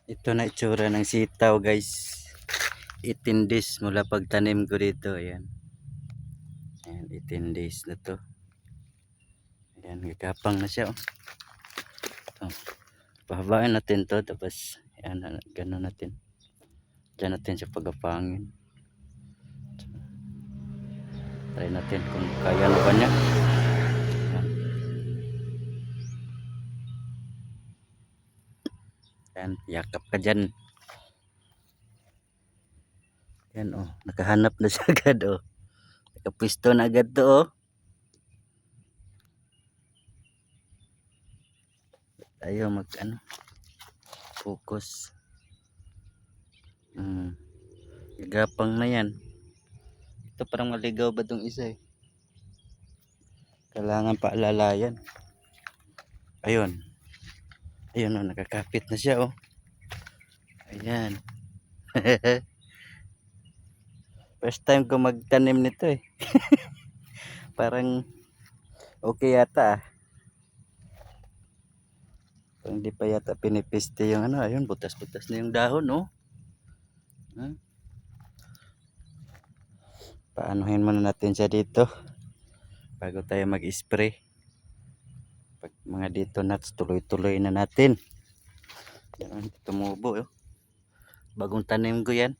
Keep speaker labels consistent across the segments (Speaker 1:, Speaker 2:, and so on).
Speaker 1: Ito na itsura ng sitaw guys. 18 days mula pagtanim ko dito. Ayan. Ayan, 18 days na to. Ayan, gagapang na siya. Oh. Pahabain natin to. Tapos, ayan, gano'n natin. Diyan natin siya pagapangin. Try natin kung kaya na ba niya. Ayan. Ayan, yakap ka dyan. Ayan, oh. Nakahanap na siya agad, oh. Nakapwisto na agad to, oh. Tayo focus. Gagapang na yan. Ito parang maligaw ba itong isa eh. Kailangan paalalayan. Ayun. Ayun, oh, nakakapit na siya, oh. Ayan. First time ko magtanim nito eh. Parang okay yata ah. Parang di pa yata pinipiste yung ano. Ayun, butas-butas na yung dahon, oh. Paanohin muna natin siya dito bago tayo mag-spray. Pag mga dito nuts, tuloy-tuloy na natin. Yan, tumubo, oh. Bagong tanim ko yan.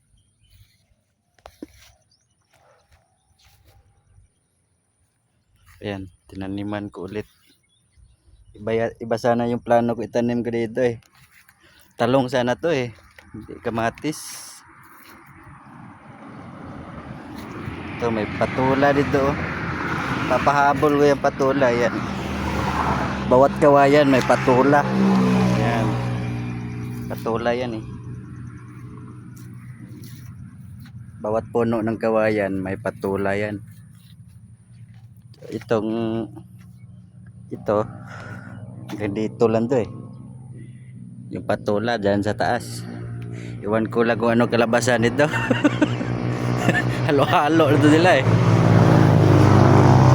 Speaker 1: Ayan, tinaniman ko ulit. Iba sana yung plano ko itanim ko dito eh. Talong sana to eh. Hindi kamatis. Ito may patula dito, oh. Papahabol ko yung patula. Yan. Bawat kawayan may patula. Yan. Patula yan eh. Bawat puno ng kawayan may patula yan. Ito hanggang dito lang to eh. Yung patula dyan sa taas. Iwan ko lang kung ano kalabasan nito. Halo-halo ito nila eh.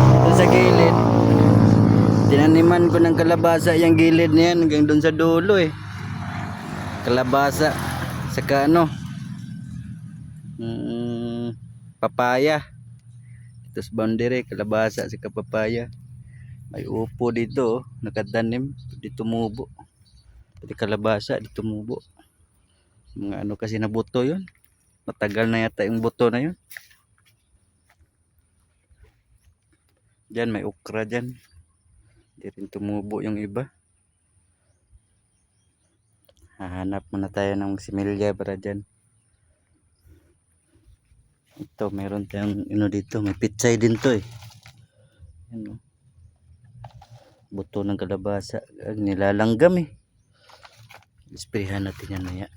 Speaker 1: Ito sa gilid, tinaniman ko ng kalabasa yung gilid niyan hanggang doon sa dulo eh. Kalabasa saka papaya. Ito sa boundary, kalabasa saka papaya. May upo dito, oh, nakatanim, dito tumubo. Pati kalabasa dito tumubo. Mga ano kasi na buto 'yun. Matagal na yata yung buto na 'yun. Diyan may okra diyan. Hindi rin tumubo yung iba. Hahanap muna tayo ng similya para diyan. Ito meron tayong dito, may pitsay din to eh. Ano? Buto ng kalabasa, nilalanggam eh. Isprehan natin yan maya.